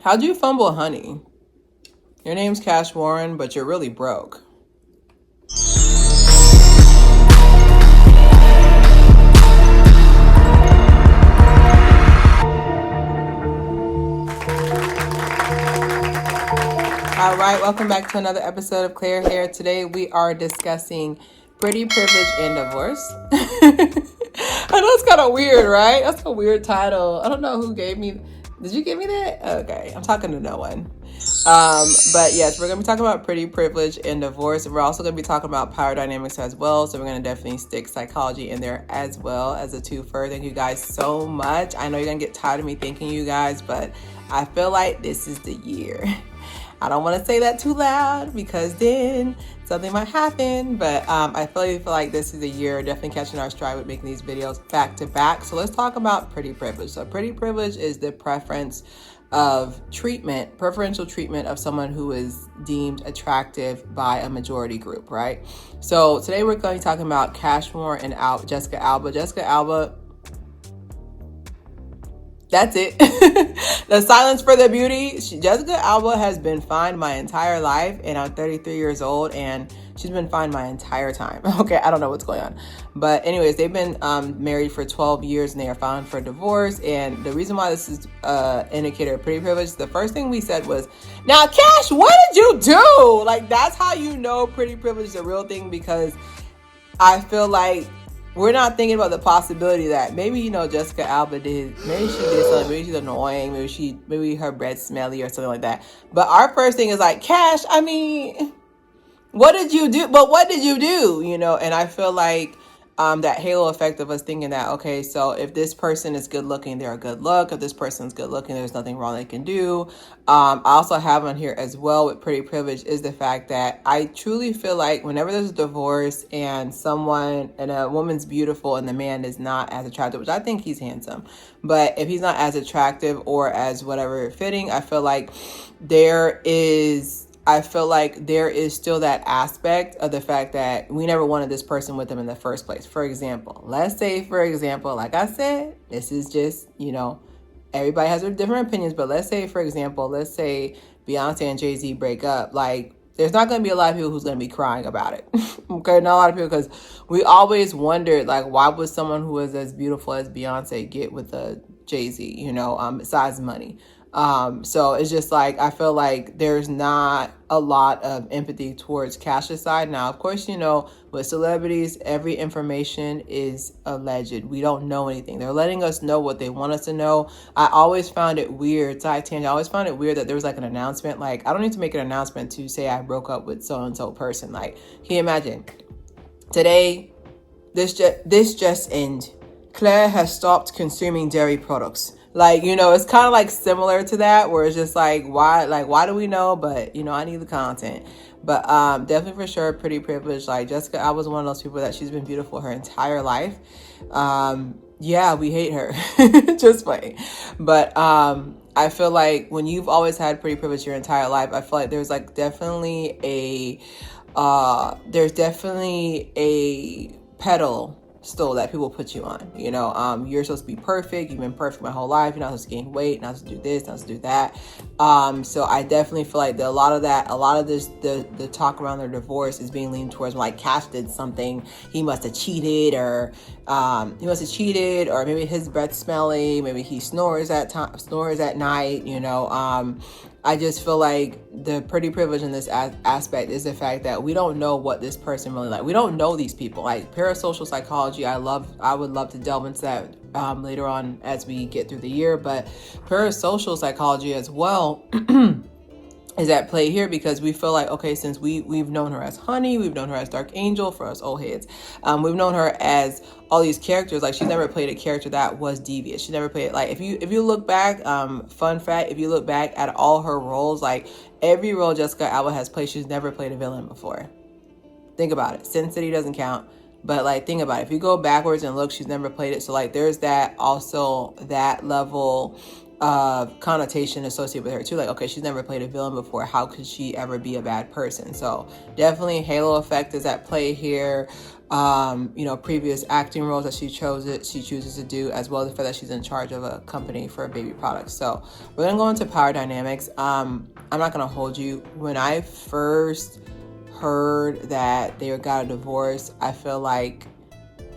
How'd you fumble honey? Your name's Cash Warren, but you're really broke. All right, welcome back to another episode of Claire Hair. Today we are discussing pretty privilege and divorce. I know it's kind of weird, right? That's a weird title. I don't know who gave me. Did you give me that? Okay, I'm talking to no one. But yes, we're gonna be talking about pretty privilege and divorce. We're also gonna be talking about power dynamics as well. So we're gonna definitely stick psychology in there as well as a twofer. Thank you guys so much. I know you're gonna get tired of me thanking you guys, but I feel like this is the year. I don't want to say that too loud because then something might happen, but I feel like this is a year definitely catching our stride with making these videos back to back. So let's talk about pretty privilege. So pretty privilege is the preferential treatment of someone who is deemed attractive by a majority group, right? So today we're going to be talking about Cash Warren and Jessica Alba. Jessica Alba, that's it. The silence for the beauty. Jessica Alba has been fine my entire life, and I'm 33 years old, and she's been fine my entire time. Okay, I don't know what's going on. But anyways, they've been married for 12 years, and they are filing for divorce. And the reason why this is an indicator of pretty privilege, the first thing we said was, now, Cash, what did you do? Like, that's how you know pretty privilege is a real thing, because I feel like we're not thinking about the possibility that maybe, Jessica Alba maybe she did something, maybe she's annoying, maybe her bread's smelly or something like that. But our first thing is like, Cash, I mean, what did you do? But what did you do? And I feel like that halo effect of us thinking that, okay, so if this person is good looking, they're a good look. If this person's good looking, there's nothing wrong they can do. I also have on here as well with pretty privilege is the fact that I truly feel like whenever there's a divorce and a woman's beautiful and the man is not as attractive, which I think he's handsome, but if he's not as attractive or as whatever fitting, I feel like there is still that aspect of the fact that we never wanted this person with them in the first place. For example, like I said, this is just, everybody has their different opinions, but let's say Beyonce and Jay-Z break up. Like, there's not going to be a lot of people who's going to be crying about it. Okay, not a lot of people, because we always wondered, like, why would someone who is as beautiful as Beyonce get with a Jay-Z, besides money? So it's just like, I feel like there's not a lot of empathy towards Cash's side. Now, of course, with celebrities, every information is alleged. We don't know anything. They're letting us know what they want us to know. I always found it weird, I always found it weird that there was like an announcement. Like, I don't need to make an announcement to say I broke up with so-and-so person. Like, can you imagine? Today, this just ended. Claire has stopped consuming dairy products. Like, it's kind of like similar to that, where it's just like, why do we know? But, I need the content. But definitely for sure, pretty privileged. Like, Jessica, I was one of those people that she's been beautiful her entire life. Yeah, we hate her. Just playing. But I feel like when you've always had pretty privilege your entire life, I feel like there's definitely a pedal stool that people put you on. You're supposed to be perfect. You've been perfect my whole life. You're not supposed to gain weight, not supposed to do this, not supposed to do that. So I definitely feel like a lot of the talk around their divorce is being leaned towards, like, Cash did something, he must have cheated, or maybe his breath's smelly, maybe he snores at night. I just feel like the pretty privilege in this aspect is the fact that we don't know what this person really like. We don't know these people. Like, parasocial psychology, I would love to delve into that later on as we get through the year. But parasocial psychology as well is at play here, because we feel like, okay, since we've known her as Honey, we've known her as Dark Angel for us old heads, we've known her as all these characters. Like, she's never played a character that was devious. She never played, like, if you look back, fun fact, if you look back at all her roles, like, every role Jessica Alba has played, she's never played a villain before. Think about it. Sin City doesn't count. But, like, think about it. If you go backwards and look, she's never played it. So, like, there's that level connotation associated with her too. Like, okay, she's never played a villain before. How could she ever be a bad person? So definitely halo effect is at play here. Previous acting roles that she chooses to do, as well as the fact that she's in charge of a company for baby products. So we're gonna go into power dynamics. I'm not gonna hold you. When I first heard that they got a divorce, I feel like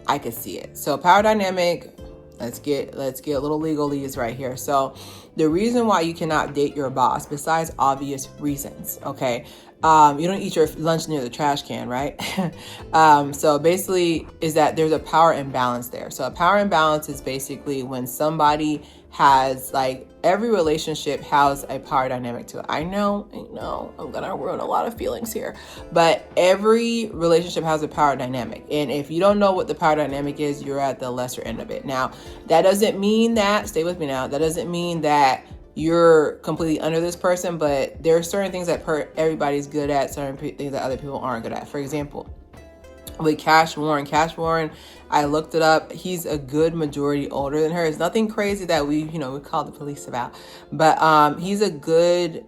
I could see it. So power dynamic, let's get a little legalese right here. So the reason why you cannot date your boss, besides obvious reasons, okay, you don't eat your lunch near the trash can, right? So basically is that there's a power imbalance there. So a power imbalance is basically when somebody has, like, every relationship has a power dynamic to it. I know, I'm gonna ruin a lot of feelings here, but every relationship has a power dynamic. And if you don't know what the power dynamic is, you're at the lesser end of it. Now, that doesn't mean that, stay with me now, that doesn't mean that you're completely under this person, but there are certain things that everybody's good at, certain things that other people aren't good at. For example, with Cash Warren, I looked it up. He's a good majority older than her. It's nothing crazy that we call the police about, but he's a good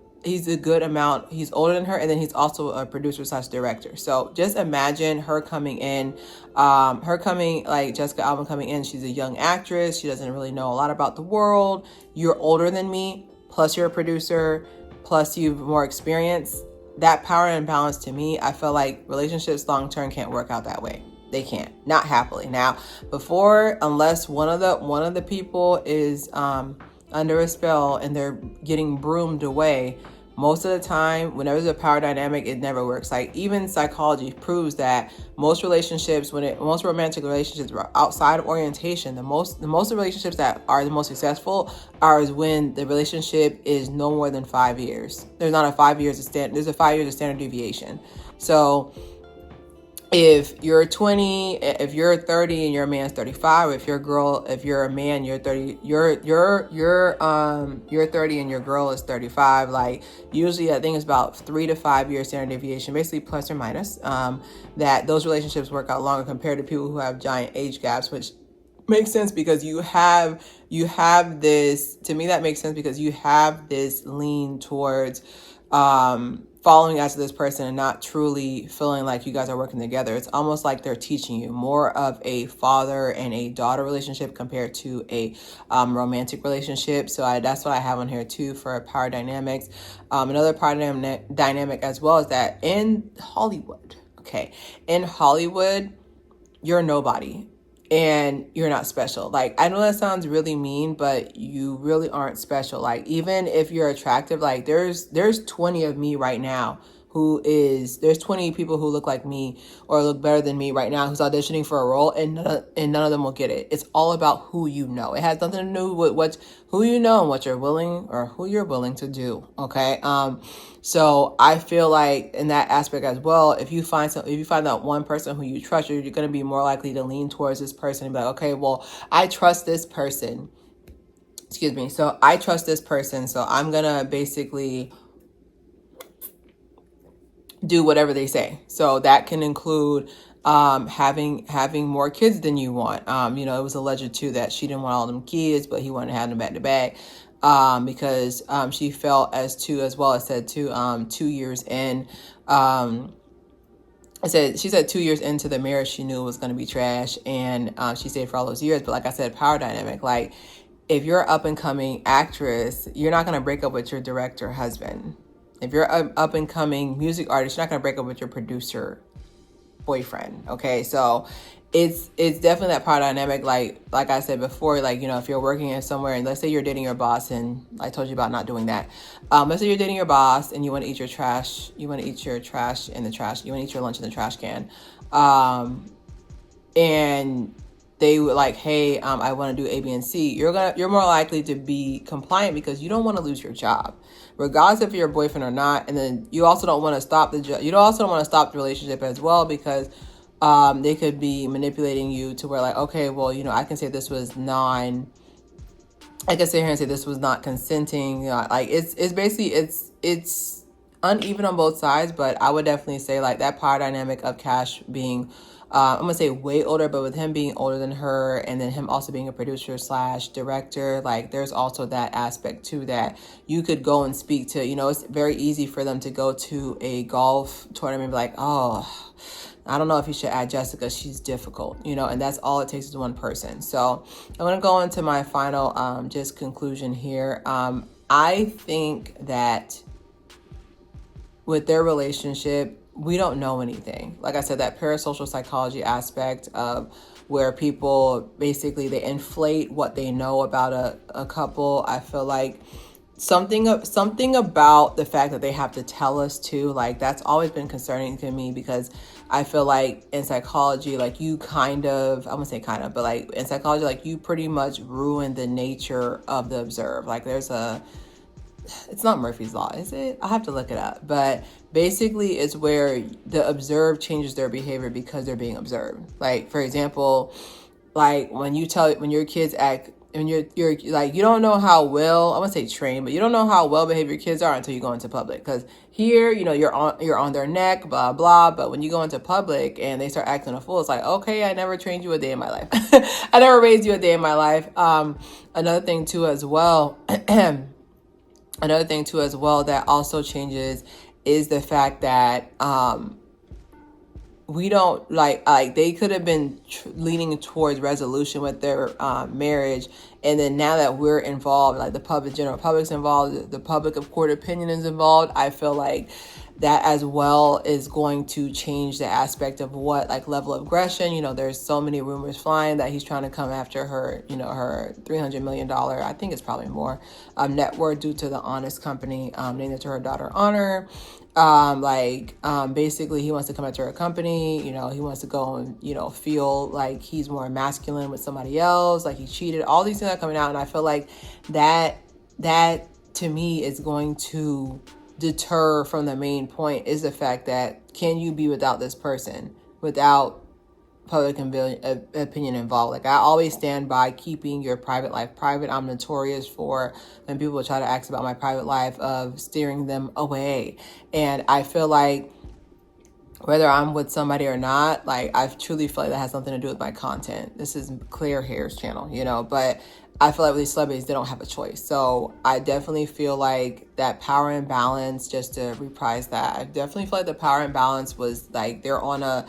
amount. He's older than her, and then he's also a producer / director. So just imagine her coming in, like Jessica Alba coming in. She's a young actress. She doesn't really know a lot about the world. You're older than me, plus you're a producer, plus you've more experience. That power imbalance, to me, I feel like relationships long term can't work out that way. They can't, not happily. Now, unless one of the people is under a spell and they're getting broomed away, most of the time, whenever there's a power dynamic, it never works. Like, even psychology proves that most romantic relationships are outside of orientation. The most relationships that are the most successful are when the relationship is no more than 5 years. There's not a 5 years there's a 5 years of standard deviation. So if you're 20, if you're 30 and your man's 35, if you're a man, you're 30, you're 30 and your girl is 35, like, usually I think it's about 3 to 5 years standard deviation, basically plus or minus, that those relationships work out longer compared to people who have giant age gaps, which makes sense because you have this, to me that makes sense because you have this lean towards following after this person and not truly feeling like you guys are working together. It's almost like they're teaching you more of a father and a daughter relationship compared to a romantic relationship. So that's what I have on here too for power dynamics. Another power dynamic as well is that in Hollywood, you're nobody. And you're not special. Like, I know that sounds really mean, but you really aren't special. Like, even if you're attractive, like there's 20 of me right now there's 20 people who look like me or look better than me right now who's auditioning for a role, and none of them will get it. It's all about who you know. It has nothing to do with who you know and what you're willing or who you're willing to do. Okay. So I feel like in that aspect as well, if you find that one person who you trust, you're going to be more likely to lean towards this person and be like, okay, well, I trust this person. So I trust this person. So I'm going to basically do whatever they say. So that can include having more kids than you want. It was alleged too that she didn't want all them kids, but he wanted to have them back to back because she felt as well as said 2 years in. She said 2 years into the marriage, she knew it was going to be trash, and she stayed for all those years. But like I said, power dynamic, like, if you're an up and coming actress, you're not going to break up with your director husband. If you're an up and coming music artist, you're not going to break up with your producer boyfriend. Okay. So it's definitely that power dynamic. Like I said before, like, if you're working in somewhere and let's say you're dating your boss, and I told you about not doing that. Let's say you're dating your boss and you want to eat your trash. You want to eat your trash in the trash. You want to eat your lunch in the trash can. And they were like, hey, I want to do A, B, and C. You're more likely to be compliant because you don't want to lose your job, regardless if you're a boyfriend or not. And then you also don't want to stop the relationship as well because they could be manipulating you to where, like, okay, well, I can say this was I can sit here and say this was not consenting. Like, it's basically it's uneven on both sides, but I would definitely say, like, that power dynamic of Cash being I'm gonna say way older, but with him being older than her, and then him also being a producer slash director, like there's also that aspect too, that you could go and speak to, it's very easy for them to go to a golf tournament and be like, oh, I don't know if you should add Jessica, she's difficult, and that's all it takes is one person. So I'm going to go into my final just conclusion here. I think that with their relationship, we don't know anything. Like I said, that parasocial psychology aspect of where people basically, they inflate what they know about a couple. I feel like something about the fact that they have to tell us too, like that's always been concerning to me, because I feel like in psychology, like you I'm gonna say kind of, but like in psychology, like you pretty much ruin the nature of the observed. Like it's not Murphy's Law, is it? I'll have to look it up. But basically it's where the observed changes their behavior because they're being observed. Like, for example, like when your kids act, when you're like, you don't know how well, I won't say trained, but you don't know how well behaved your kids are until you go into public. Because here, you're on their neck, blah, blah. But when you go into public and they start acting a fool, it's like, okay, I never trained you a day in my life. I never raised you a day in my life. Another thing too as well, that also changes is the fact that we don't like they could have been leaning towards resolution with their marriage, and then now that we're involved, like the general public's involved, the public of court opinion is involved, I feel like that as well is going to change the aspect of what like level of aggression. There's so many rumors flying that he's trying to come after her, her $300 million, I think it's probably more, net worth due to the Honest company, named it to her daughter Honor. Basically he wants to come after her company, he wants to go and, feel like he's more masculine with somebody else, like he cheated, all these things are coming out. And I feel like that to me is going to deter from the main point, is the fact that can you be without this person without public opinion involved? Like I always stand by keeping your private life private. I'm notorious for when people try to ask about my private life of steering them away. And I feel like whether I'm with somebody or not, like I truly feel like that has something to do with my content. This is Claire Hare's channel, but I feel like with these celebrities, they don't have a choice. So I definitely feel like that power imbalance, just to reprise that, I definitely feel like the power imbalance was like they're on a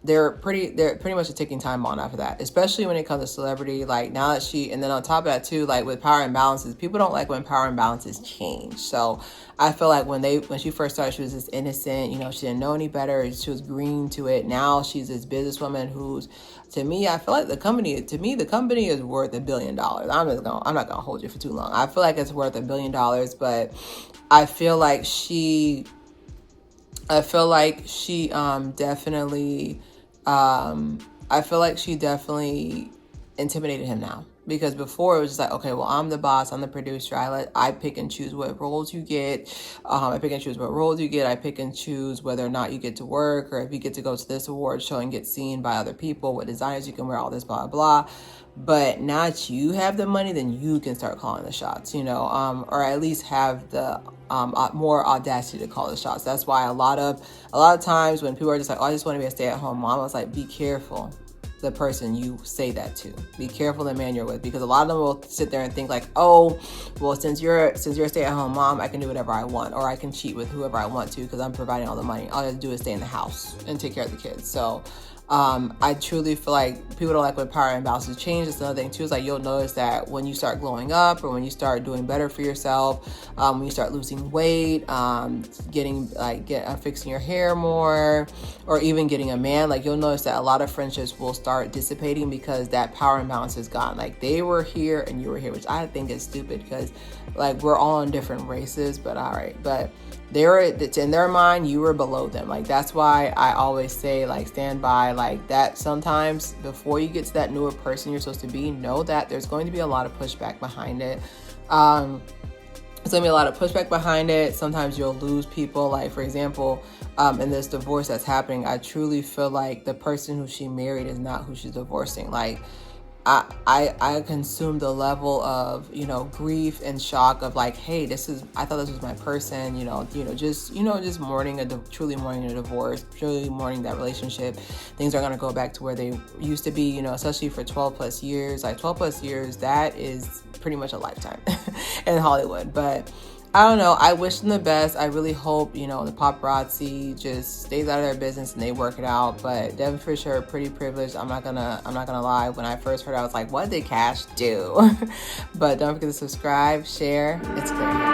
they're pretty much a ticking time bomb after that, especially when it comes to celebrity. Like now that and then on top of that too, like with power imbalances, people don't like when power imbalances change. So I feel like when she first started, she was this innocent, she didn't know any better, she was green to it. Now she's this businesswoman who's, to me, I feel like the company is worth $1 billion. I'm not gonna hold you for too long. I feel like it's worth $1 billion, but I feel like she definitely intimidated him now. Because before it was just like, okay, well, I'm the boss, I'm the producer, I pick and choose what roles you get, I pick and choose whether or not you get to work, or if you get to go to this award show and get seen by other people, what designers you can wear, all this blah blah. But now that you have the money, then you can start calling the shots, or at least have the more audacity to call the shots. That's why a lot of times when people are just like, oh, I just want to be a stay-at-home mom, I was like, be careful the person you say that to. Be careful the man you're with, because a lot of them will sit there and think like, oh, well, since you're a stay-at-home mom, I can do whatever I want, or I can cheat with whoever I want to because I'm providing all the money. All I have to do is stay in the house and take care of the kids. So I truly feel like people don't like when power imbalances change. It's another thing too, is like you'll notice that when you start glowing up, or when you start doing better for yourself, when you start losing weight, fixing your hair more, or even getting a man, like you'll notice that a lot of friendships will start dissipating because that power imbalance is gone. Like they were here and you were here, which I think is stupid, because like we're all in different races, but all right. But in their mind, you were below them. Like that's why I always say, like, stand by, like that. Sometimes before you get to that newer person you're supposed to be, know that there's going to be a lot of pushback behind it. There's gonna be a lot of pushback behind it. Sometimes you'll lose people. Like, for example, in this divorce that's happening, I truly feel like the person who she married is not who she's divorcing. Like, I consumed the level of, grief and shock of like, hey, I thought this was my person, just mourning truly mourning a divorce, truly mourning that relationship. Things are going to go back to where they used to be, especially for 12 plus years. Like 12 plus years, that is pretty much a lifetime in Hollywood. But I don't know. I wish them the best. I really hope, the paparazzi just stays out of their business and they work it out. But Devin Fisher, pretty privileged. I'm not gonna lie. When I first heard it, I was like, what did Cash do? But don't forget to subscribe, share. It's great.